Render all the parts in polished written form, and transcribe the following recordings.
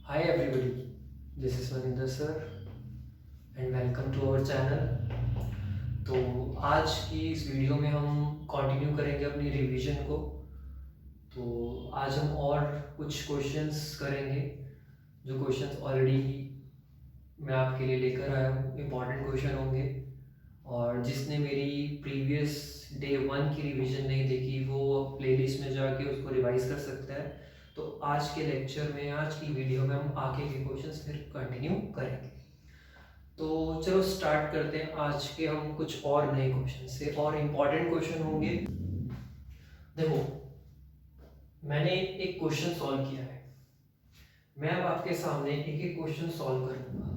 Hi everybody, this is Maninder sir and welcome to our channel। तो आज की इस वीडियो में हम कंटिन्यू करेंगे अपनी रिवीजन को। तो आज हम और कुछ क्वेश्चंस करेंगे जो क्वेश्चंस ऑलरेडी मैं आपके लिए लेकर आया हूँ। इम्पॉर्टेंट क्वेश्चन होंगे और जिसने मेरी प्रीवियस डे 1 की रिवीजन नहीं देखी वो प्लेलिस्ट में जाके उसको रिवाइज कर सकता है। तो आज के लेक्चर में, आज की वीडियो में हम आगे के क्वेश्चंस फिर कंटिन्यू करेंगे। तो चलो स्टार्ट करते हैं। आज के हम कुछ और नए क्वेश्चन से और इम्पॉर्टेंट क्वेश्चन होंगे। देखो, मैंने एक क्वेश्चन सॉल्व किया है, मैं अब आपके सामने एक एक क्वेश्चन सॉल्व करूंगा।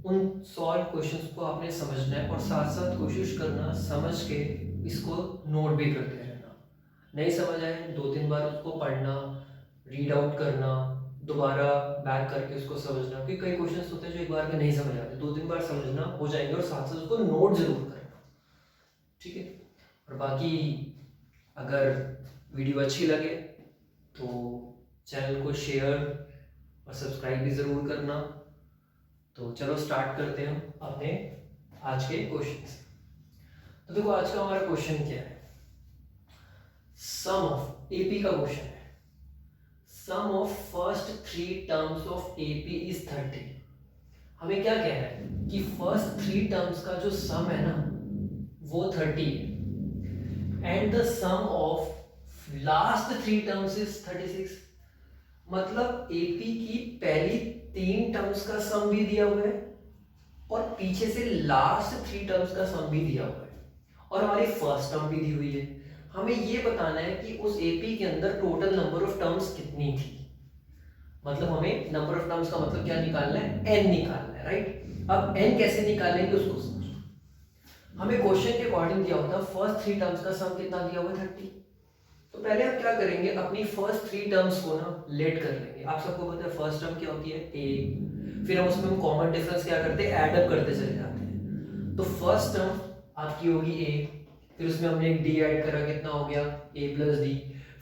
उन सॉल्व क्वेश्चंस को आपने समझना है और साथ साथ कोशिश करना समझ के इसको नोट भी करते रहना। नहीं समझ आए 2-3 बार उसको पढ़ना, रीड आउट करना, दोबारा बैक करके उसको समझना, क्योंकि कई क्वेश्चंस होते हैं जो एक बार में नहीं समझ आते, 2-3 बार समझना हो जाएंगे और साथ साथ उसको नोट जरूर करना, ठीक है। और बाकी अगर वीडियो अच्छी लगे तो चैनल को शेयर और सब्सक्राइब भी ज़रूर करना। तो चलो स्टार्ट करते हैं हम अपने आज के क्वेश्चन से। तो देखो, आज का हमारा क्वेश्चन क्या है? सम ऑफ एपी का क्वेश्चन है। Sum of first 3 terms of AP is 30। हमें क्या कहना है कि फर्स्ट 3 टर्म्स का जो सम है ना वो 30 है and the sum of last 3 terms is 36। मतलब एपी की पहली 3 टर्म्स का सम भी दिया हुआ है और पीछे से लास्ट 3 टर्म्स का सम भी दिया हुआ है और हमारी फर्स्ट टर्म भी दी हुई है। हमें ये बताना है कि उस एपी के अंदर टोटल नंबर ऑफ टर्म्स कितनी थी। मतलब हमें नंबर ऑफ टर्म्स का मतलब क्या निकालना है? एन निकालना है, राइट। अब एन कैसे निकालेंगे उसको समझो। हमें क्वेश्चन के अकॉर्डिंग दिया होता है फर्स्ट 3 टर्म्स का सम कितना दिया हुआ है? 30। तो पहले हम क्या करेंगे, अपनी फर्स्ट 3 टर्म्स को ना लेट कर लेंगे। आप सबको पता है फर्स्ट टर्म क्या होती है? ए। फिर हम उसमें हम कॉमन डिफरेंस क्या करते हैं? ऐड अप करते चले जाते हैं। तो फर्स्ट टर्म आपकी होगी ए, फिर उसमें हमने एक डी ऐड करा, कितना हो गया? ए प्लस डी।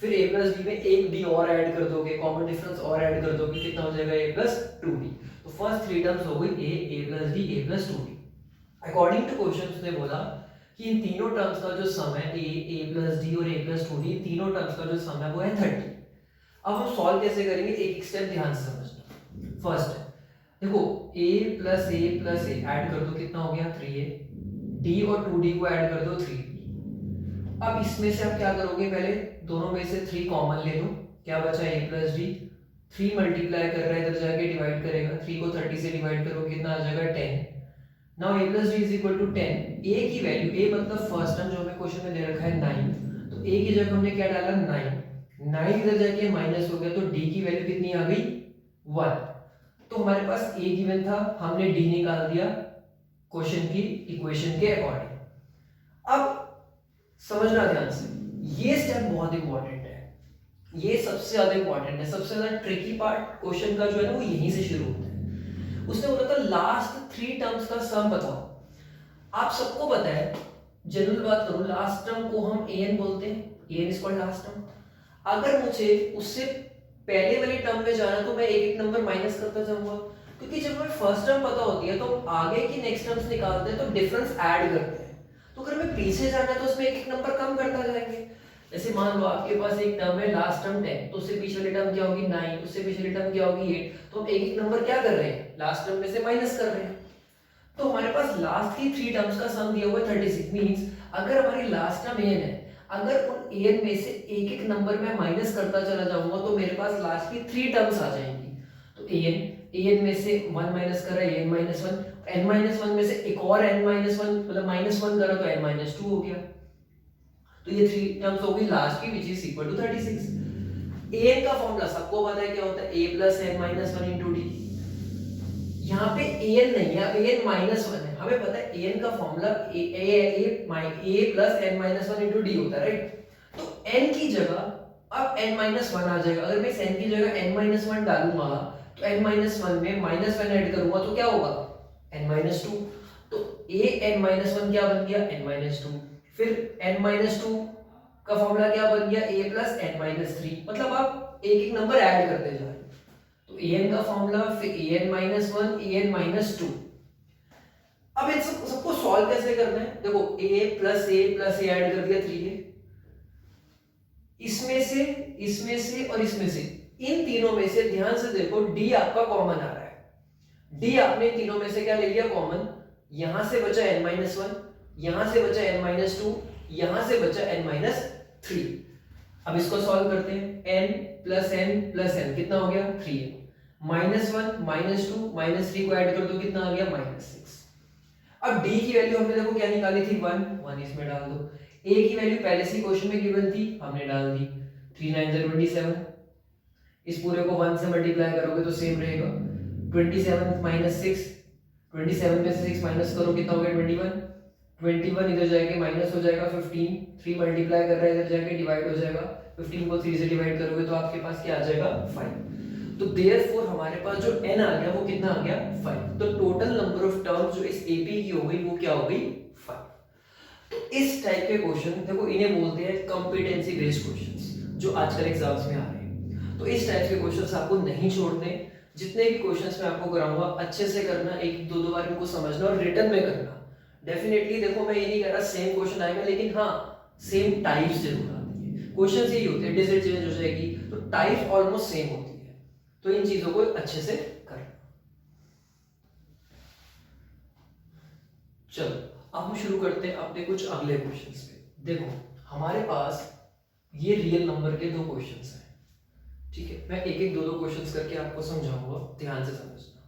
फिर ए प्लस डी में एक डी और ऐड कर दोगे, कॉमन डिफरेंस और ऐड कर दोगे, कितना हो जाएगा? ए प्लस 2डी। तो फर्स्ट 3 टर्म्स हो गई ए प्लस डी, ए प्लस 2डी। अकॉर्डिंग टू क्वेश्चन उसने बोला कि इन तीनों टर्म्स का जो सम है ए प्लस डी और ए प्लस 2डी, तीनों टर्म्स का जो सम है वो है 30। अब हम सॉल्व कैसे करेंगे, एक स्टेप ध्यान से समझना। फर्स्ट देखो, ए प्लस ए ऐड कर दो, कितना हो गया? 3a। डी और 2d को ऐड कर दो, 3b। अब इसमें से आप क्या करोगे, पहले दोनों में से 3 कॉमन ले लो, क्या बचा? ए प्लस डी। 3 मल्टीप्लाई कर रहा है, इधर जाके डिवाइड करेगा, 3 को 30 से डिवाइड करो, कितना आ जाएगा? 10। Now a plus d is equal to 10। a की वैल्यू, a मतलब फर्स्ट टर्म जो हमें क्वेश्चन में दे रखा है 9, तो a की जगह हमने क्या डाला? 9। 9 इधर जाके माइनस हो गया, तो d की वैल्यू कितनी आ गई? 1। तो हमारे पास a गिवन था, हमने d निकाल दिया क्वेश्चन की इक्वेशन के अकॉर्डिंग। अब समझना ध्यान से, ये स्टेप बहुत इंपॉर्टेंट है, ये सबसे ज्यादा इंपॉर्टेंट है। सबसे ज्यादा ट्रिकी पार्ट क्वेश्चन का जो है ना वो यहीं से शुरू होता है। उसने बोला था लास्ट 3 टर्म्स का सम बताओ। आप सबको पता है, जनरल बात करूं, लास्ट टर्म को हम an बोलते हैं, an is called last term. अगर मुझे उससे पहले वाली टर्म में जाना तो मैं एक एक नंबर माइनस करता जाऊंगा, क्योंकि जब हमें फर्स्ट टर्म पता होती है तो आगे की नेक्स्ट टर्म्स निकालते हैं तो डिफरेंस ऐड करते हैं। तो अगर हमें पीछे जाना है तो उसमें एक एक नंबर कम करता जाएंगे। जैसे मान लो आपके पास एक टर्म है लास्ट टर्म 10, तो उससे पीछे वाली टर्म क्या होगी? 9। उससे पीछे वाली टर्म क्या होगी? 8। तो हम एक एक नंबर क्या कर रहे हैं? लास्ट टर्म में से माइनस कर रहे हैं। तो हमारे पास लास्ट की 3 टर्म्स का सम दिया हुआ है 36। मींस अगर हमारी लास्ट टर्म an है, अगर उन an में से एक एक नंबर में माइनस करता चला जाऊंगा तो मेरे पास लास्ट की 3 टर्म्स आ जाएंगी। तो an में से 1 माइनस करा, an माइनस 1, n माइनस 1 में से एक और n माइनस 1, मतलब माइनस 1 करा तो n माइनस 2 हो गया। तो ये 3 टर्म्स हो गई लास्ट की, which is equal to 36। an का फॉर्मूला सबको पता है क्या होता है? a plus n minus 1 into d. यहाँ पे an नहीं है, अब an माइनस 1 है। हमें पता है an का formula a plus n minus 1 into D होता है, राइट। तो n की जगह अब n माइनस 1 आ जाएगा। अगर मैं इस n की जगह n माइनस 1 डालूंगा तो n माइनस 1 में माइनस 1 ऐड करूंगा तो क्या होगा? n minus 2। तो a n माइनस 1 क्या बन गया? n minus 2। फिर n माइनस 2 का फॉर्मूला क्या बन गया? a plus n minus 3। मतलब आप एक एक नंबर ऐड करते जा रहे हैं। तो an का फॉर्मूला फिर an माइनस 1 an माइनस 2। अब इन सबको सॉल्व कैसे करना है, देखो a प्लस ए ऐड कर दिया 3a, इसमें से और इसमें से, इन तीनों में से ध्यान से देखो d आपका कॉमन आ रहा है, d आपने इन तीनों में से क्या ले लिया कॉमन, यहां से बचा n माइनस 1, यहां से बचा n माइनस 2, यहां से बचा n माइनस 3। अब इसको सॉल्व करते हैं, n प्लस n कितना हो गया 3n, माइनस 1 माइनस 2 माइनस 3 को ऐड कर दो कितना आ गया माइनस 6। अब d की वैल्यू हमने देखो क्या निकाली थी 1 इसमें डाल दो, a की वैल्यू पहले से क्वेश्चन में गिवन थी हमने डाल दी 3 9 27, इस पूरे को 1 से मल्टीप्लाई करोगे तो सेम रहेगा 27 माइनस 6, 27 में से 6 माइनस करो कितना हो गया 21 इधर जाके माइनस हो जाएगा 15, 3 मल्टीप्लाई कर रहा है इधर जाके डिवाइड हो जाएगा, 15 को 3 से डिवाइड करोगे तो आपके पास क्या आ जाएगा 5। तो देयरफॉर हमारे पास जो n आ गया वो कितना आ गया 5। तो टोटल नंबर ऑफ टर्म्स जो इस एपी की हो गई वो क्या हो गई 5। तो इस टाइप के क्वेश्चन देखो इन्हें बोलते हैं कॉम्पिटेंसी बेस्ड क्वेश्चंस, जो आजकल एग्जाम्स में आ रहे हैं। तो इस टाइप के क्वेश्चंस आपको नहीं छोड़ने, जितने भी क्वेश्चंस मैं आपको कराऊंगा अच्छे से करना, एक दो बार इनको समझना और रिटर्न में करना। डेफिनेटली देखो मैं ये नहीं कह रहा सेम क्वेश्चन आएगा, लेकिन हाँ सेम टाइप्स जरूर आती है, क्वेश्चन यही होते हैं, डिजिट चेंज हो जाएगी तो टाइप ऑलमोस्ट सेम होती है। तो इन चीजों को अच्छे से करना। चलो अब हम शुरू करते हैं अपने कुछ अगले क्वेश्चंस पे। देखो हमारे पास ये रियल नंबर के दो क्वेश्चंस हैं, ठीक है, मैं एक एक दो क्वेश्चंस करके आपको समझाऊंगा, ध्यान से समझना।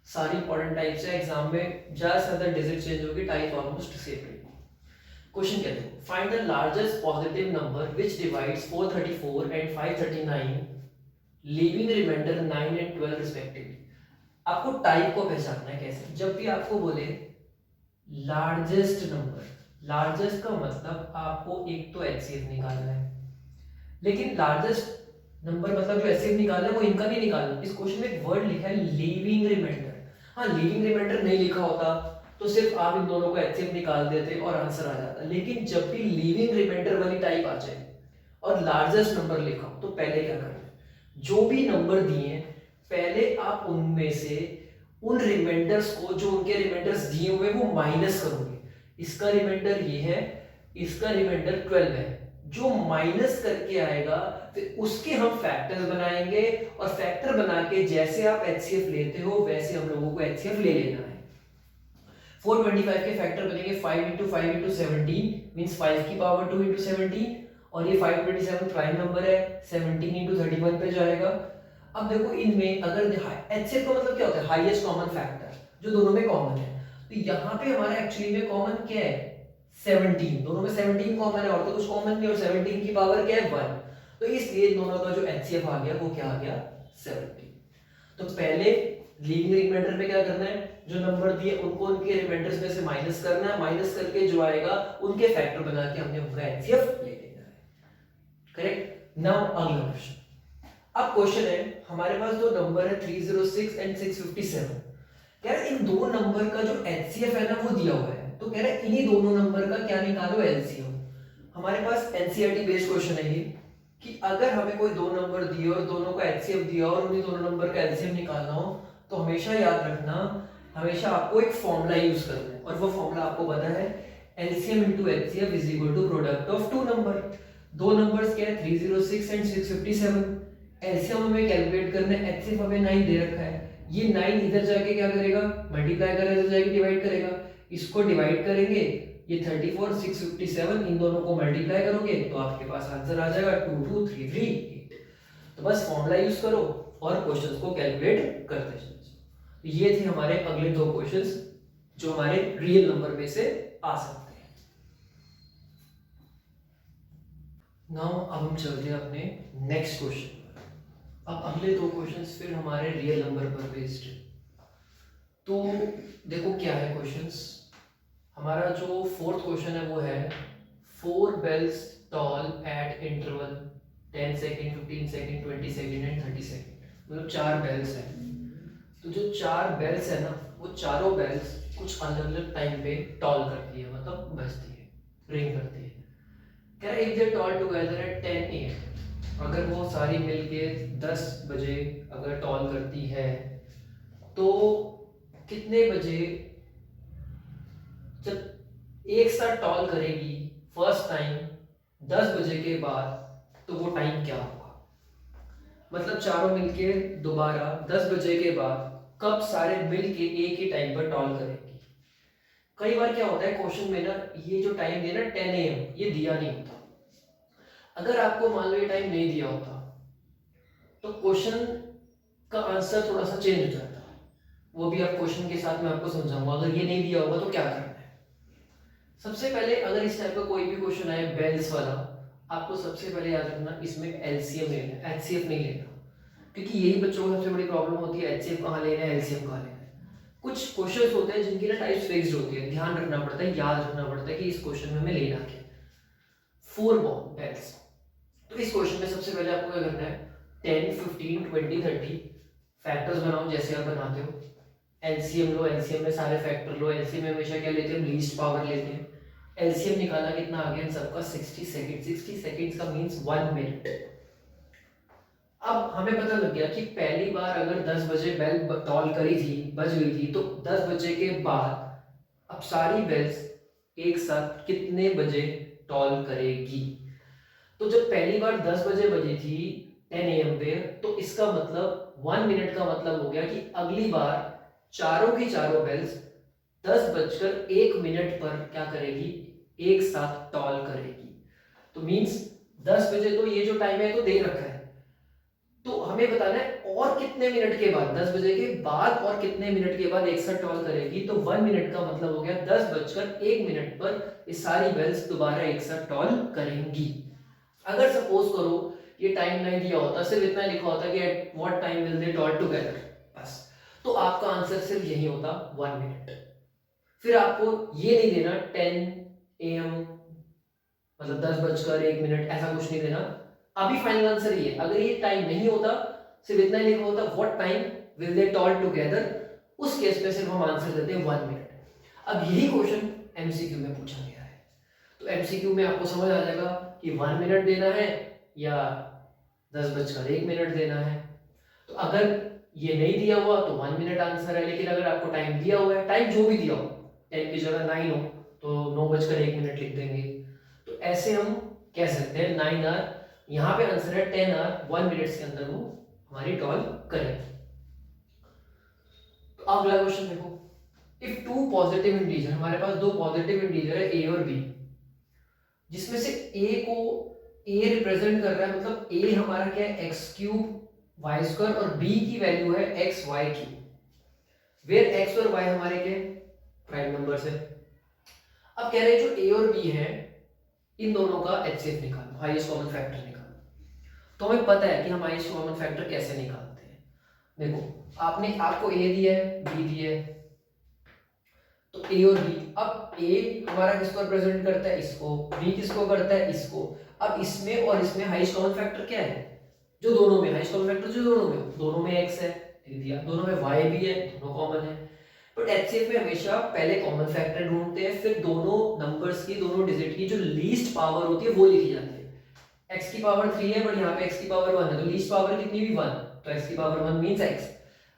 सारी इंपॉर्टेंट टाइप्स है, एग्जाम में ज्यादा से ज्यादा डिजिट चेंज होगी, टाइप ऑलमोस्ट सेम रहेगी। क्वेश्चन कहते हैं find the largest positive number which divides 434 and 539 leaving remainder 9 and 12 respectively. आपको टाइप को पहचानना है कैसे, जब भी आपको बोले लार्जेस्ट नंबर, लार्जेस्ट का मतलब आपको एक तो एचसीएफ निकालना है, लेकिन लार्जेस्ट नंबर मतलब जो एचसीएफ निकालना है वो इनका नहीं निकालना। इस क्वेश्चन में एक वर्ड लिखा है लीविंग रिमाइंडर, हाँ लीविंग रिमाइंडर नहीं लिखा होता तो सिर्फ आप इन दोनों को एचसीएफ निकाल देते और आंसर आ जाता, लेकिन जब भी लीविंग रिमाइंडर वाली टाइप आ जाए और लार्जेस्ट नंबर लिखा हो तो पहले क्या करना है, जो भी नंबर दिए पहले आप उनमें से उन रिमाइंडर्स को, जो उनके रिमाइंडर्स दिए हुए वो माइनस करोगे। इसका रिमाइंडर ये है, इसका रिमाइंडर 12 है, जो माइनस करके आएगा फिर उसके हम फैक्टर्स बनाएंगे, और फैक्टर बना के जैसे आप एचसीएफ लेते हो वैसे हम लोगों को एचसीएफ ले लेना है। 425 के फैक्टर बनेंगे 5 into 5 into 17 मींस 5 की पावर 2 into 17, और ये 527 प्राइम नंबर है, 17 into 31 पे जाएगा। अब देखो इनमें अगर एचसीएफ का मतलब क्या होता है, हाईएस्ट कॉमन फैक्टर, जो दोनों में कॉमन है। तो यहाँ पे हमारा एक्चुअली में कॉमन क्या है 17, दोनों में 17 कॉमन है, और तो कुछ कॉमन नहीं, और 17 की पावर क्या है 1, तो इसलिए दोनों का जो एचसीएफ आ गया वो क्या आ गया 17। तो पहले लीविंग रिमाइंडर में क्या करना है, जो नंबर दिए उनको उनके रिमाइंडर्स में से माइनस करना है, माइनस करके जो आएगा उनके फैक्टर बना के हमने उनका एचसीएफ ले लेना है। करेक्ट। नाउ अगला क्वेश्चन। अब क्वेश्चन है हमारे पास दो नंबर है 306 एंड 657। कह रहा है इन दो नंबर का जो एचसीएफ है ना वो दिया हुआ है, तो कह रहा है इन्हीं दोनों नंबर का क्या निकालो एलसीएम। हमारे पास एनसीईआरटी बेस्ड क्वेश्चन है ये, कि अगर हमें कोई दो नंबर दिए और दोनों का एचसीएफ दिया और उन्हीं दोनों नंबर का एलसीएम निकालना हो, तो हमेशा याद रखना, हमेशा आपको एक फॉर्मूला यूज करना है, और वो फॉर्मूला आपको पता है LCM into HCF is equal to product of two number. दो नंबर्स क्या है 306 एंड 657। एलसीएम हमें कैलकुलेट करना है, एचसीएफ हमें 9 दे रखा है, ये 9 इधर जाके क्या करेगा मल्टीप्लाई करेगा, इधर जाके डिवाइड करेगा, इसको डिवाइड करेंगे, ये 34 657 इन दोनों को मल्टीप्लाई करोगे तो आपके पास आंसर आ जाएगा 22338। तो बस फॉर्मूला यूज करो और क्वेश्चंस को कैलकुलेट करते चलो। तो ये थे हमारे अगले दो क्वेश्चंस जो हमारे रियल नंबर में से आ सकते हैं। नाउ अब हम चलते हैं अपने नेक्स्ट क्वेश्चन। अब अगले दो क्वेश्चंस फिर हमारे रियल नंबर पर बेस्ड है। तो देखो क्या है क्वेश्चंस, हमारा जो फोर्थ क्वेश्चन है वो है 4 bells toll at interval 10 second 15 second 20 second and 30 second, मतलब 4 बेल्स हैं। तो जो 4 बेल्स है ना वो चारों बेल्स कुछ अलग अलग टाइम पे टॉल करती है, मतलब बजती है, रिंग करती है। कह रहा है if they toll together at 10 AM अगर वो सारी मिलके 10 बजे अगर टॉल करती है तो कितने बजे जब एक साथ टॉल करेगी फर्स्ट टाइम 10 बजे के बाद तो वो टाइम क्या होगा? मतलब चारों मिलके दोबारा 10 बजे के बाद कब सारे मिलके एक ही टाइम पर टॉल करेंगी? कई बार क्या होता है क्वेश्चन में ना, ये जो टाइम दिया ना 10 AM ये दिया नहीं होता। अगर आपको मान लो ये टाइम नहीं दिया होता तो क्वेश्चन का आंसर थोड़ा सा चेंज हो जाता है। वो भी आप क्वेश्चन के साथ में आपको समझाऊंगा। अगर ये नहीं दिया होगा तो क्या करना है। सबसे पहले अगर इस टाइप का कोई भी क्वेश्चन आए बेल्स वाला, आपको सबसे पहले याद रखना इसमें एलसीएम लेना है, एचसीएफ नहीं लेना। क्योंकि यही बच्चों को सबसे बड़ी प्रॉब्लम होती है, एचसीएफ कहाँ लेना है, एलसीएम कहाँ लेना है। कुछ क्वेश्चंस होते हैं जिनकी ना टाइप्स फिक्स्ड होती है, ध्यान रखना पड़ता है, याद रखना पड़ता है कि इस क्वेश्चन में हमें लेना क्या। 4 बेल्स। तो इस क्वेश्चन में सबसे पहले आपको क्या करना है, 10, 15, 20, 30 फैक्टर्स बनाओ जैसे आप बनाते हो। एलसीएम लो, एलसीएम में सारे फैक्टर लो। एलसीएम में हमेशा क्या लेते हैं, लीस्ट पावर लेते हैं। एलसीएम निकाला कितना आ गया सबका, 60 सेकंड। 60 सेकंड्स का मींस 1 मिनट। अब हमें पता लग गया कि पहली बार अगर 10 बजे बेल टॉल करी थी, बज गई थी, तो 10 बजे के बाद अब सारी बेल्स एक साथ कितने बजे टॉल करेगी। तो जब पहली बार 10 बजे बजी थी 10 AM पे, तो इसका मतलब 1 मिनट का मतलब हो गया कि अगली बार चारों की चारों बेल्स 10:01 पर क्या करेगी, एक साथ टॉल करेगी। तो मींस 10 बजे तो ये जो टाइम है तो दे रखा है, तो हमें बताना है और कितने मिनट के बाद, 10 बजे के बाद और कितने मिनट के बाद एक साथ टॉल करेगी। तो 1 मिनट का मतलब हो गया 10:01 पर ये सारी बेल्स दोबारा एक साथ टॉल करेंगी। अगर सपोज करो ये टाइम नहीं दिया होता, सिर्फ इतना लिखा होता कि at what time will they toll together, बस, तो आपका आंसर सिर्फ यही होता 1 मिनट। फिर आपको ये नहीं देना 10 AM मतलब 10:01 ऐसा कुछ नहीं देना। अभी फाइनल आंसर ये है। अगर ये टाइम नहीं होता, सिर्फ इतना ही लिखा होता what time will they toll together, उस केस में सिर्फ हम आंसर देते हैं 1 मिनट। अब यही क्वेश्चन एमसीक्यू में पूछा गया है, तो एमसीक्यू में आपको समझ आ जाएगा कि 1 मिनट देना है या 10:01 देना है। तो अगर ये नहीं दिया हुआ तो 1 मिनट आंसर है, लेकिन अगर आपको टाइम दिया हुआ है, टाइम जो भी दिया हो, 10 की जगह 9 हो तो 9:01 लिख देंगे। तो ऐसे हम कह सकते हैं 9 आवर, यहाँ पे आंसर है 10 आवर 1 मिनट्स के अंदर वो हमारी टॉल करें। तो अगला क्वेश्चन देखो, इफ टू पॉजिटिव इंटीजर, हमारे पास दो पॉजिटिव इंटीजर है ए और बी, जिसमें से ए को ए रिप्रेजेंट कर रहा है, मतलब ए हमारा क्या है x³ y² और b की वैल्यू है x y³ वेयर x और y हमारे क्या प्राइम नंबर्स है। अब कह रहे हैं जो ए और बी है इन दोनों का HCF निकालो, हाईएस्ट कॉमन फैक्टर निकालो। तो हमें पता है कि हम हाईएस्ट कॉमन फैक्टर कैसे निकालते हैं। देखो आपको ए दिया है, बी दिया है, तो ए और बी। अब ए हमारा किसको रिप्रेजेंट करता है, इसको, बी किसको करता है, इसको। अब इसमें और इसमें हाईएस्ट कॉमन फैक्टर क्या है, जो दोनों में हाईएस्ट कॉमन फैक्टर, जो दोनों में x है, लिख दिया, दोनों में y भी है, दोनों कॉमन है। बट HCF में हमेशा पहले कॉमन फैक्टर ढूंढते हैं, फिर दोनों नंबर्स की, दोनों डिजिट की जो लीस्ट पावर होती है वो लिखी जाती है। x की पावर 3 है बट यहाँ पे x की पावर 1 है, तो लीस्ट पावर कितनी भी 1, तो x की पावर 1 मींस x।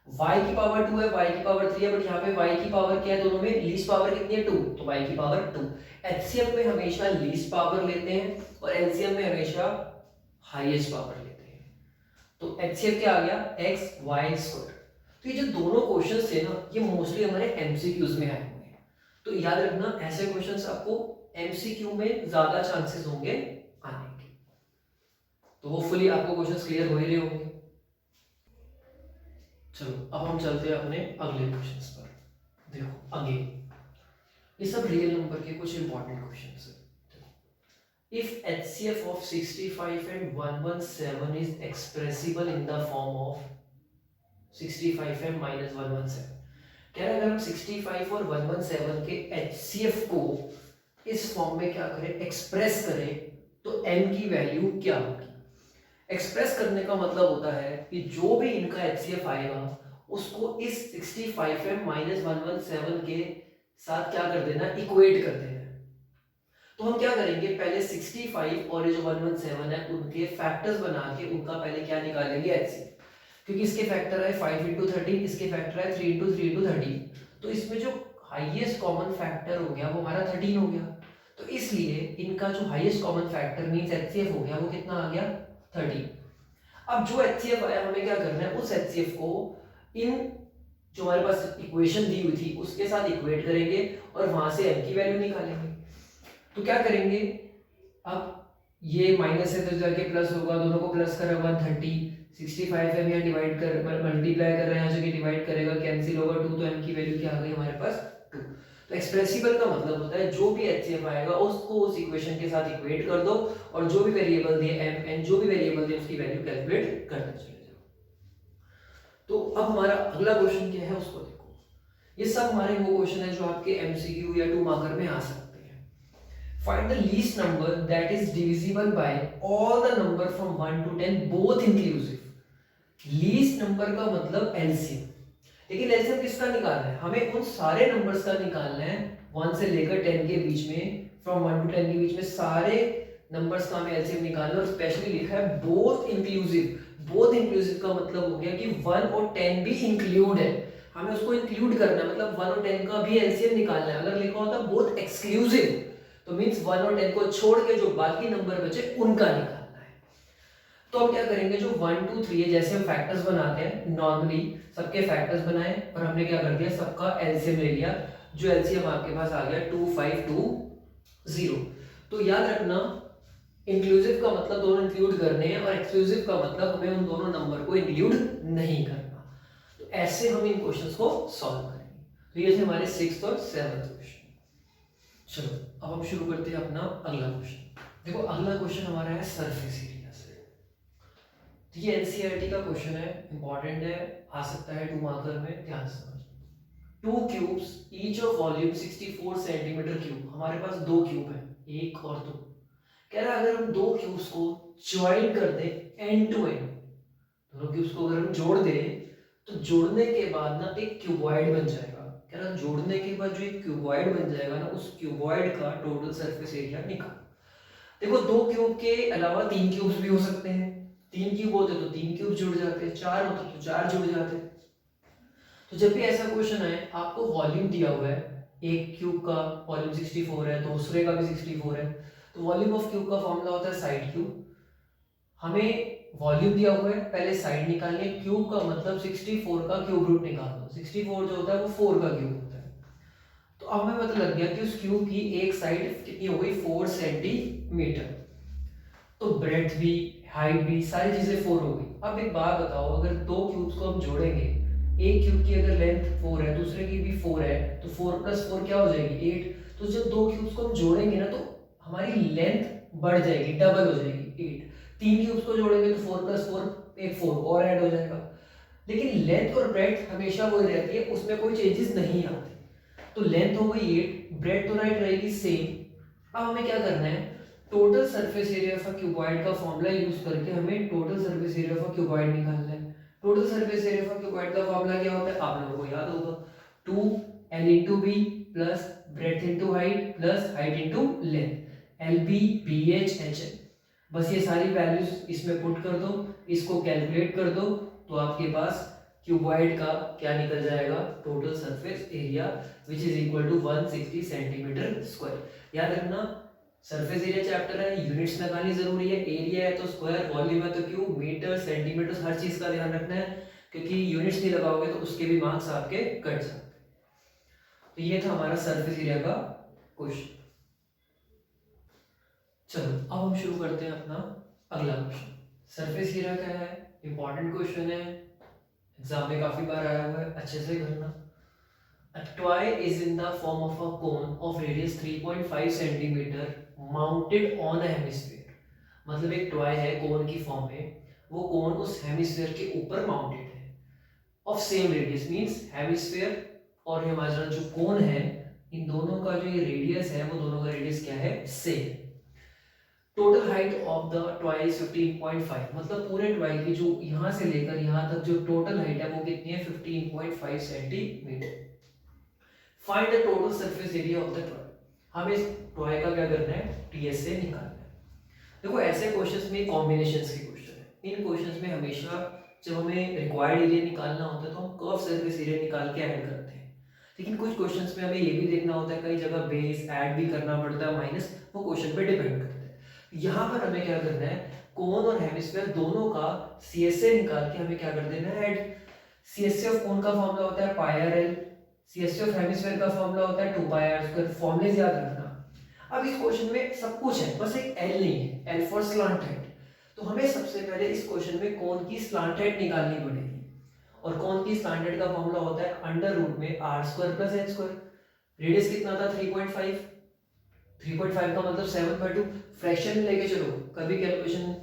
y की पावर 2 है, y की पावर 3 है, बट यहाँ पे y की पावर क्या है, दोनों में लीस्ट पावर कितनी है 2, तो y की पावर 2। HCF में हमेशा लीस्ट पावर लेते हैं और LCM में हमेशा हाईएस्ट पावर लेते हैं। तो HCF क्या आ गया, x y²। तो ये जो दोनों क्वेश्चंस थे ना, ये मोस्टली हमारे एमसीक्यूज में आए हुए हैं। तो याद रखना ऐसे क्वेश्चंस आपको एमसीक्यू में ज्यादा चांसेस होंगे आने के। तो होपफुली आपको क्वेश्चंस क्लियर हो ही रहे होंगे। चलो अब हम चलते हैं अपने अगले क्वेश्चंस पर। देखो अगेन ये सब रियल नंबर के कुछ इंपॉर्टेंट क्वेश्चंस है। If HCF of 65 and 117 is expressible in the form of 65m minus 117, कह रहा है अगर हम 65 और 117 के HCF को इस फॉर्म में क्या करें, एक्सप्रेस करें, तो m की वैल्यू क्या होगी। एक्सप्रेस करने का मतलब होता है कि जो भी इनका HCF आएगा उसको इस 65m minus 117 के साथ क्या कर देना, इक्वेट कर देना। तो हम क्या करेंगे, पहले 65 और ये जो 117 है उनके फैक्टर्स बना के उनका पहले क्या निकालेंगे, एचसीएफ। क्योंकि इसके फैक्टर है 5 इंटू 13, इसके फैक्टर है 3 इंटू 3 इंटू 13, तो इसमें जो हाईएस्ट कॉमन फैक्टर हो गया वो हमारा 13 हो गया। तो इसलिए इनका जो highest common factor means HCF हो गया वो कितना आ गया, 13। अब जो एचसीएफ आया हमें क्या करना है, उस एचसीएफ को इन जो हमारे पास इक्वेशन दी हुई थी उसके साथ इक्वेट करेंगे और वहां से एम की वैल्यू निकालेंगे। तो क्या करेंगे, अब ये माइनस है तो जाके प्लस होगा, दोनों को प्लस करा 130, 65 है यहाँ डिवाइड कर मल्टीप्लाई कर रहे हैं, जो कि डिवाइड करेगा कैंसिल होगा 2, तो एम की वैल्यू क्या आ गई हमारे पास 2। तो एक्सप्रेसिबल का मतलब होता है जो भी एचसीएफ आएगा उसको उस इक्वेशन के साथ इक्वेट कर दो और जो भी वेरिएबल दिए एम एन जो भी वेरिएबल दिए उसकी वैल्यू कैलकुलेट करते चले जाओ। तो अब हमारा अगला क्वेश्चन क्या है उसको देखो। ये सब हमारे वो क्वेश्चन है जो आपके एमसीक्यू या 2 मार्कर में आ सकते हैं। Find the least number that is divisible by all the number from 1 to 10 both inclusive. Least number का मतलब एलसीएम, लेकिन एलसीएम किसका निकालना है, हमें उन सारे नंबर्स का निकालना है 1 से लेकर 10 के बीच में, फ्रॉम 1 to 10 के बीच में सारे नंबर्स का हमें एलसीएम निकालना है। और स्पेशली लिखा है बोथ इंक्लूसिव। बोथ इंक्लूसिव का मतलब हो गया कि 1 और 10 भी इंक्लूड है, हमें उसको इंक्लूड करना है, मतलब 1 और 10 का भी एलसीएम निकालना है। अगर लिखा होता बोथ एक्सक्लूसिव तो मींस 1 और 10 को छोड़ के जो बाकी नंबर बचे उनका निकालना है। तो अब क्या करेंगे, जो 1 2 3 है जैसे हम फैक्टर्स बनाते हैं नॉर्मली सबके फैक्टर्स बनाए और हमने क्या कर दिया सबका एलसीएम ले लिया, जो एलसीएम आपके पास आ गया 2520। तो याद रखना इंक्लूसिव का मतलब दोनों इंक्लूड करने हैं और एक्सक्लूसिव का मतलब हमें उन दोनों नंबर को इंक्लूड नहीं करना। तो ऐसे हम इन क्वेश्चंस को सॉल्व करेंगे। तो ये थे हमारे 6th और 7th क्वेश्चन। चलो अब हम शुरू करते हैं अपना अगला क्वेश्चन। देखो अगला क्वेश्चन हमारा है सरफेस एरिया से। तो ये एनसीईआरटी का क्वेश्चन है, इंपॉर्टेंट है, आ सकता है 2 मार्कर में, ध्यान से समझो। 2 cubes each of volume 64 centimetre cube. हमारे पास 2 क्यूब है, 1 और 2। कह रहा है अगर हम 2 क्यूब्स को ज्वाइन कर दें एंड टू एंड, दोनों क्यूब्स को अगर हम जोड़ दें तो जोड़ने के बाद ना एक क्यूबॉइड बन जाएगा। कह रहा जोड़ने के बाद जो एक क्यूबॉइड बन जाएगा ना उस क्यूबॉइड का टोटल सरफेस एरिया निकाल। देखो 2 क्यूब के अलावा 3 क्यूब्स भी हो सकते हैं, 3 क्यूब होते तो 3 क्यूब जुड़ जाते, 4 होते तो 4 जुड़ जाते। तो जब भी ऐसा क्वेश्चन आए आपको वॉल्यूम दिया हुआ है, एक क्यूब का वॉल्यूम 64 है तो दूसरे का भी 64 है, तो वॉल्यूम ऑफ क्यूब का फॉर्मूला होता है साइड क्यूब। हमें वॉल्यूम दिया हुआ है, पहले साइड निकालनी है, क्यूब का मतलब 64 का क्यूब रूट निकाल दो। 64 जो होता है वो 4 का क्यूब होता है। तो अब हमें पता लग गया कि उस क्यूब की एक साइड कितनी हो गई 4 सेंटीमीटर, तो ब्रेड्थ भी हाइट भी सारी चीजें 4 हो गई। अब एक बात बताओ, अगर 2 क्यूब्स को हम जोड़ेंगे, एक क्यूब की अगर लेंथ 4 है दूसरे की भी 4 है तो 4 + 4 क्या हो जाएगी 8। तो जब 2 क्यूब्स को हम जोड़ेंगे ना तो हमारी लेंथ बढ़ जाएगी, डबल हो जाएगी 8। 3 क्यूब्स को जोड़ेंगे तो 4 + 4 एक 4 और ऐड हो जाएगा, लेकिन लेंथ और ब्रेड्थ हमेशा वही रहती है, उसमें कोई चेंजेस नहीं आते। तो लेंथ हो गई 8, ब्रेड्थ तो राइट रहेगी सेम। अब हमें क्या करना है, total surface area of a cuboid का फॉर्मूला यूज करके हमें total surface area of a cuboid निकालना है। Total surface area of a cuboid का फॉर्मूला क्या होता है आप लोगों को याद होगा, 2l * b plus breadth * height plus height * length, lb bh hn। बस ये सारी वैल्यूज इसमें पुट कर दो, इसको कैलकुलेट कर दो, तो आपके पास क्यूबॉइड का क्या निकल जाएगा, total surface area which is equal to 160 centimetre square. याद रखना सरफेस एरिया चैप्टर है, यूनिट्स लगानी जरूरी है, एरिया है तो स्क्वायर, वॉल्यूम है तो क्यूब, मीटर सेंटीमीटर हर चीज का ध्यान रखना है, क्योंकि यूनिट्स नहीं लगाओगे तो उसके भी मार्क्स आपके कट सकते हैं। तो ये था हमारा सरफेस एरिया का क्वेश्चन। चलो अब हम शुरू करते हैं अपना अगला क्वेश्चन। सरफेस एरिया क्या है, इंपॉर्टेंट क्वेश्चन है, एग्जाम में काफी बार आया हुआ है, अच्छे से करना। A toy is in the form of a cone of radius 3.5 centimeter mounted on a hemisphere। मतलब एक टॉय है कोन की फॉर्म में, वो कोन उस हेमिस्फीयर के ऊपर माउंटेड है, of same radius means hemisphere और हमारा जो कोन है इन दोनों का जो ये रेडियस है वो दोनों का रेडियस क्या है same. Total height of the toy is 15.5, मतलब पूरे टॉय की जो यहां से लेकर यहां तक जो टोटल हाइट है वो कितनी है 15.5 centimetre. Find the total surface area of the toy. हमें इस टॉय का क्या करना है, टीएस से निकालना है। देखो ऐसे क्वेश्चंस में कॉम्बिनेशंस के क्वेश्चन है, इन क्वेश्चंस में हमेशा जब हमें रिक्वायर्ड एरिया निकालना होता है तो हम कर्व सर्फेस एरिया निकाल के ऐड करते हैं। लेकिन कुछ क्वेश्चंस में हमें ये भी देखना होता है, कई जगह बेस ऐड भी करना पड़ता है, माइनस, वो क्वेश्चन पे डिपेंड करता है। यहाँ पर हमें क्या करना है, कोन और हेमिस्फीयर दोनों का सीएसए निकाल के हमें क्या कर देना है, ऐड। सीएसए ऑफ कोन का फॉर्मूला होता है pi r l, CSA of hemisphere का फॉर्मूला होता है 2 पाई आर स्क्वायर, फॉर्मूले याद रखना। अब इस क्वेश्चन में सब कुछ है, बस एक एल नहीं है, एल फॉर स्लांटेड। तो हमें सबसे पहले इस क्वेश्चन में कोन की स्लांटेड निकालनी पड़ेगी, और कोन की स्लांटेड का फॉर्मूला होता है अंडर रूट में R square plus H square. Radius कितना था 3.5, 3.5 का मतलब 7/2। फ्रैक्शन में लेके चलो, कभी कैलकुलेशन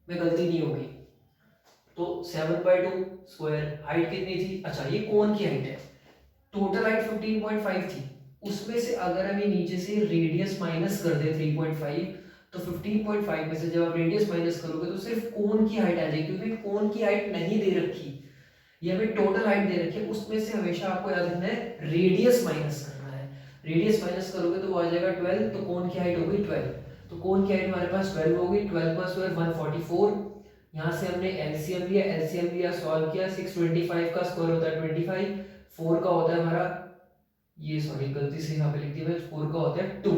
में गलती नहीं होगी। तो 7/2 स्क्वायर, हाइट कितनी थी, अच्छा ये कोन की हाइट है, टोटल हाइट 15.5 थी, उसमें से अगर हम ये नीचे से रेडियस माइनस कर दे 3.5, तो 15.5 में से जब आप रेडियस माइनस करोगे तो सिर्फ कोन की हाइट आ जाएगी, क्योंकि कोन की हाइट नहीं दे रखी, ये हमें टोटल हाइट दे रखी है, उसमें से हमेशा आपको याद रखना है रेडियस माइनस करना है। रेडियस माइनस करोगे तो वो आ जाएगा 12, तो कोन की हाइट होगी 12, तो कोन की हाइट हमारे पास 12 होगी, 12 + 12 144। यहाँ से हमने एलसीएम लिया, एलसीएम लिया, सॉल्व किया, 625 का स्क्वायर होता है 25, 4 का होता है हमारा, ये सॉरी गलती से यहाँ पे लिख दिया, 4 का होता है 2,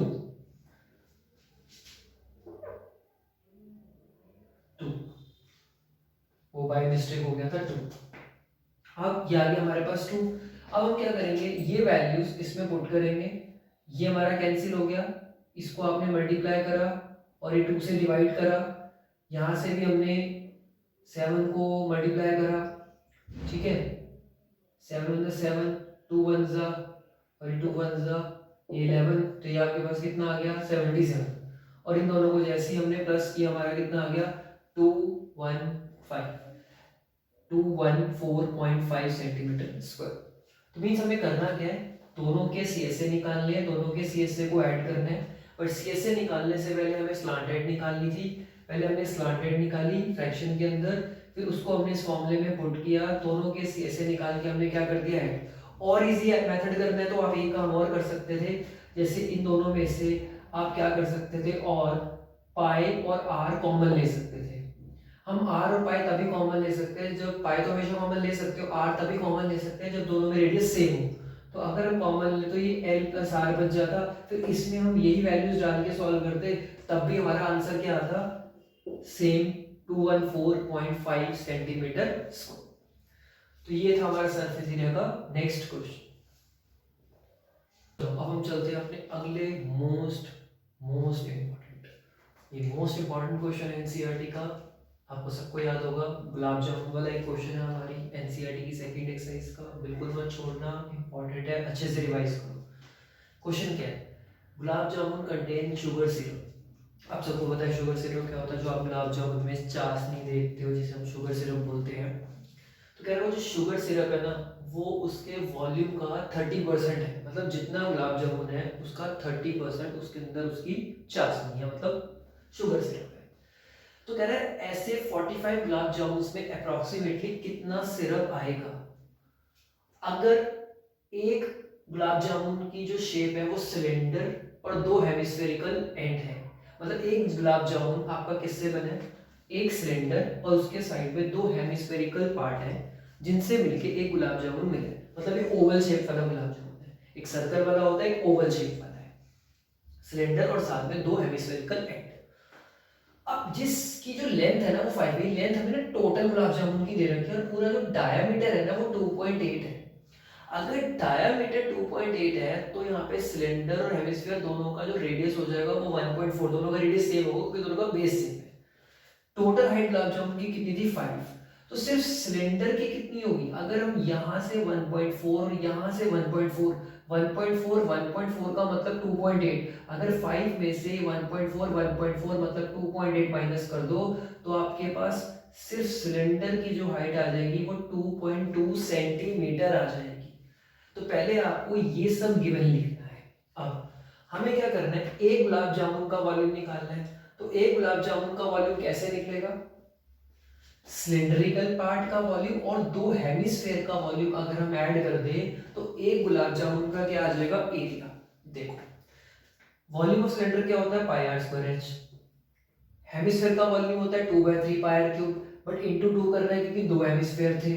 वो बाय मिस्टेक हो गया था 2। अब ये आ गया हमारे पास 2। अब हम क्या करेंगे, ये वैल्यूज इसमें पुट करेंगे, ये हमारा कैंसिल हो गया, इसको आपने मल्टीप्लाई करा और ये 2 से डिवाइड करा, यहाँ से भी हमने 7 को मल्टीप्लाई करा, ठीक है, 7 × 7, 2 1 ज़ा और ये 2 1 ज़ा 11, तो ये आपके पास कितना आ गया 77, और इन दोनों को जैसे ही हमने प्लस किया हमारा कितना आ गया 214.5 सेंटीमीटर स्क्वायर। तो मीन्स हमें करना क्या है, दोनों के सीएसए निकालने हैं, दोनों के सीएसए को ऐड करना है, पर सीएसए निकालने से पहले हमें स्लांटेड निकालनी थी। पहले हमने स्लांटेड निकाली फ्रैक्शन के अंदर, फिर उसको हमने इस फॉर्मूले में पुट किया, दोनों के सीएसए निकाल के हमने क्या कर दिया है। और इजी मेथड करना है तो आप एक काम और कर सकते थे, जैसे इन दोनों में से आप क्या कर सकते थे, और पाई और आर कॉमन ले सकते थे। हम आर और पाई तभी कॉमन ले सकते हैं जब, पाई तो हमेशा कॉमन ले सकते हो, आर तभी कॉमन ले सकते हैं जब दोनों में रेडियस सेम हो। तो अगर हम कॉमन ले तो ये एल प्लस आर बच जाता, फिर इसमें हम यही वैल्यूज डाल के सॉल्व करते, तब भी हमारा आंसर क्या आता, सेम 214.5 सेंटीमीटर स्क्वायर। तो ये था हमारा सरफेस एरिया का नेक्स्ट क्वेश्चन। तो अब हम चलते हैं अपने अगले मोस्ट इम्पोर्टेंट, ये मोस्ट इम्पोर्टेंट क्वेश्चन है एनसीईआरटी का, आपको सबको याद होगा, गुलाब जामुन वाला एक क्वेश्चन है हमारी एनसीईआरटी की सेकंड एक्सरसाइज का, बिल्कुल मत छोड़ना, इंपॉर्टेंट है, अच्छे से रिवाइज करो। क्वेश्चन क्या है, gulab jamun contain sugar syrup. आप सबको पता है शुगर सिरप क्या होता है, जो आप गुलाब जामुन में चाशनी देखते हो जिसे हम शुगर सिरप बोलते हैं। तो कह रहा हूँ जो शुगर सिरप है ना, वो उसके वॉल्यूम का 30% है, मतलब जितना गुलाब जामुन है उसका 30% उसके अंदर उसकी चाशनी है, मतलब शुगर सिरप है। तो कह रहा है ऐसे 45 गुलाब जामुन में अप्रोक्सीमेटली कितना सिरप आएगा अगर एक गुलाब जामुन की जो शेप है वो सिलेंडर और 2 हेमिस्फेरिकल एंड है। मतलब एक गुलाब जामुन आपका किससे बना है, एक सिलेंडर और उसके साइड में 2 हेमिस्फेरिकल पार्ट है जिनसे मिलके एक गुलाब जामुन मिले, मतलब ये ओवल शेप वाला गुलाब जामुन है, एक सर्कल वाला होता है, एक ओवल शेप वाला है, सिलेंडर और साथ में 2 हेमिस्फेरिकल एंड। अब जिसकी जो लेंथ है ना वो 5 है, लेंथ हमें ना टोटल गुलाब जामुन की दे रखी है, और पूरा जो डायामीटर है ना वो 2.8 है। अगर डायामीटर 2.8 है तो यहाँ पे सिलेंडर और हेमिस्फीयर दोनों का जो रेडियस हो जाएगा वो 1.4, दोनों का रेडियस सेम होगा क्योंकि दोनों का बेस सेम है। टोटल हाइट गुलाब जामुन की कितनी थी 5, तो सिर्फ सिलेंडर की कितनी होगी, अगर हम यहाँ से 1.4 और यहाँ से 1.4, 1.4 का मतलब 2.8, अगर 5 में से 1.4 मतलब 2.8 माइनस कर दो तो आपके पास सिर्फ सिलेंडर की जो हाइट आ जाएगी वो 2.2 सेंटीमीटर आ जाएगी। तो पहले आपको ये सब गिवन लिखना है। अब हमें क्या करना है, एक गुलाब जामुन का वॉल्यूम निकालना है, तो एक गुलाब जामुन का वॉल्यूम कैसे निकलेगा, सिलेंड्रिकल पार्ट का वॉल्यूम और 2 हेमिस्फेयर का वॉल्यूम अगर हम ऐड कर दें तो एक गुलाब जामुन का क्या आ जाएगा एरिया। देखो वॉल्यूम ऑफ सिलेंडर क्या होता है, pi are square H. Hemisphere का वॉल्यूम होता है 2/3 पाई आर क्यूब, बट इंटू 2 कर रहे हैं क्योंकि दो हेमिस्फेयर थे,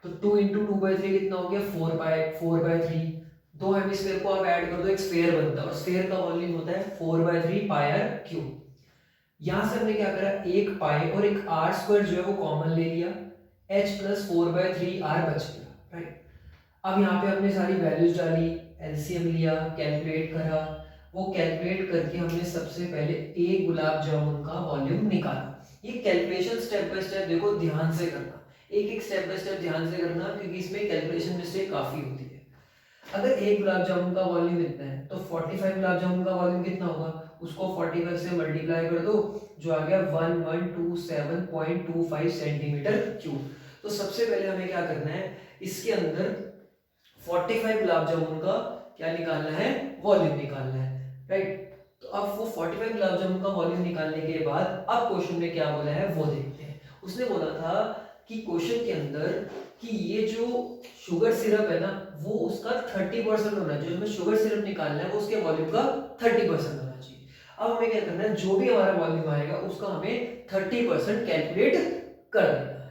तो 2 इंटू 2/3 कितना हो गया, 4/3। दो हेमिस्फेयर को आप ऐड कर दो, एक स्फेयर बनता है, और स्फेयर का वॉल्यूम होता है 4/3 पाई आर क्यूब। यहां से हमने क्या करा, एक पाई और एक आर स्क्वायर जो है वो कॉमन ले लिया, h प्लस 4/3 आर बच गया, राइट। अब यहाँ पे हमने सारी वैल्यूज डाली, एलसीएम लिया, कैलकुलेट करा, वो कैलकुलेट करके हमने सबसे पहले एक गुलाब जामुन का वॉल्यूम निकाला। ये कैलकुलेशन स्टेप बाय स्टेप देखो ध्यान से करना, एक एक स्टेप बाय स्टेप ध्यान से करना, क्योंकि इसमें कैलकुलेशन मिस्टेक काफी होती है। अगर एक गुलाब जामुन का वॉल्यूम इतना है तो 45 गुलाब जामुन का वॉल्यूम कितना होगा, उसको 45 से मल्टीप्लाई कर दो, जो आ गया 1127.25 सेंटीमीटर क्यूब। तो सबसे पहले हमें क्या करना है, इसके अंदर 45 गुलाब जामुन का क्या निकालना है, वॉल्यूम निकालना है, राइट। तो अब वो 45 गुलाब जामुन का वॉल्यूम निकालने के बाद अब क्वेश्चन में क्या बोला है वो देखते हैं। उसने बोला था कि क्वेश्चन के अंदर कि ये जो शुगर सिरप है ना वो उसका 30% होना चाहिए, उसमें शुगर सिरप निकालना है वो उसके वॉल्यूम का 30% होना चाहिए। अब हमें क्या करना है, जो भी हमारा वॉल्यूम आएगा उसका हमें 30% कैलकुलेट कर देना है,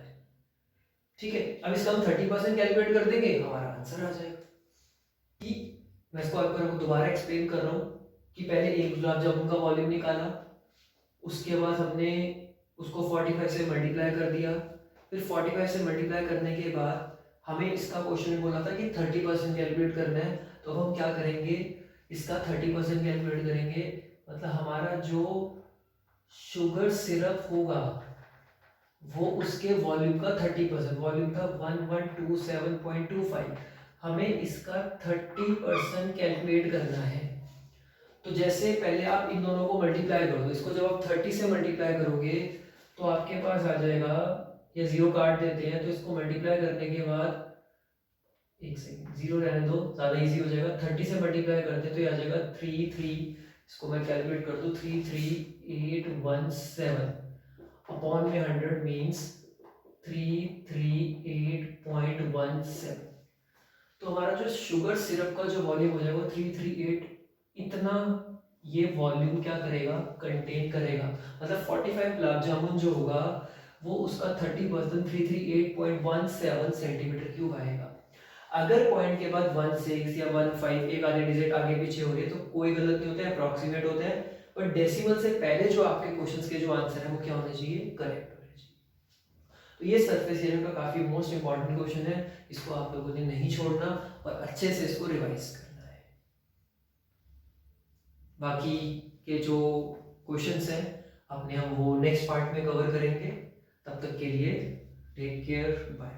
ठीक है। अब इसका हम 30% कैलकुलेट कर देंगे, हमारा आंसर आ जाएगा। कि मैं इसको आपको दोबारा एक्सप्लेन कर रहा हूँ कि पहले एक गुलाब जामुन का वॉल्यूम निकाला, उसके बाद हमने उसको 45 से मल्टीप्लाई कर दिया, फिर 45 से मल्टीप्लाई करने के बाद हमें इसका क्वेश्चन में बोला था कि 30% कैलकुलेट करना है, तो अब हम क्या करेंगे, इसका 30% कैलकुलेट करेंगे, मतलब हमारा जो शुगर सिरप होगा वो उसके वॉल्यूम का 30%, वॉल्यूम था 1127.25, हमें इसका 30% कैलकुलेट करना है। तो जैसे पहले आप इन दोनों को मल्टीप्लाई कर दो, इसको जब आप 30 से मल्टीप्लाई करोगे तो आपके पास आ जाएगा, या जीरो काट देते हैं, तो इसको मल्टीप्लाई करने के बाद, एक सेकंड जीरो रहने दो ज़्यादा इजी हो जाएगा, 30 से मल्टीप्लाई करते हैं तो ये आ जाएगा 33, इसको मैं कैलकुलेट कर दूँ, 33817 अपॉन में 100 मीन्स 338.17। तो हमारा जो शुगर सिरप का जो वॉल्यूम हो जाएगा 338, इतना ये वॉल्यूम क्या करेगा, कंटेन करेगा, मतलब 45 गुलाब जामुन जो होगा वो उसका 30% 338.17 सेंटीमीटर क्यूब आएगा। अगर पॉइंट के बाद 16 या 15 एक आधे डिजिट आगे पीछे हो गए तो कोई गलत नहीं होता है, अप्रॉक्सीमेट होता है, पर डेसिमल से पहले जो आपके क्वेश्चंस के जो आंसर है वो क्या होने चाहिए, करेक्ट होने चाहिए। तो ये सरफेस एरिया का काफी मोस्ट इंपॉर्टेंट क्वेश्चन है, इसको आप लोगों ने नहीं छोड़ना और अच्छे से इसको रिवाइज करना है। बाकी के जो क्वेश्चंस हैं अपने हम वो नेक्स्ट पार्ट में कवर करेंगे, तब तक के लिए टेक केयर, बाय।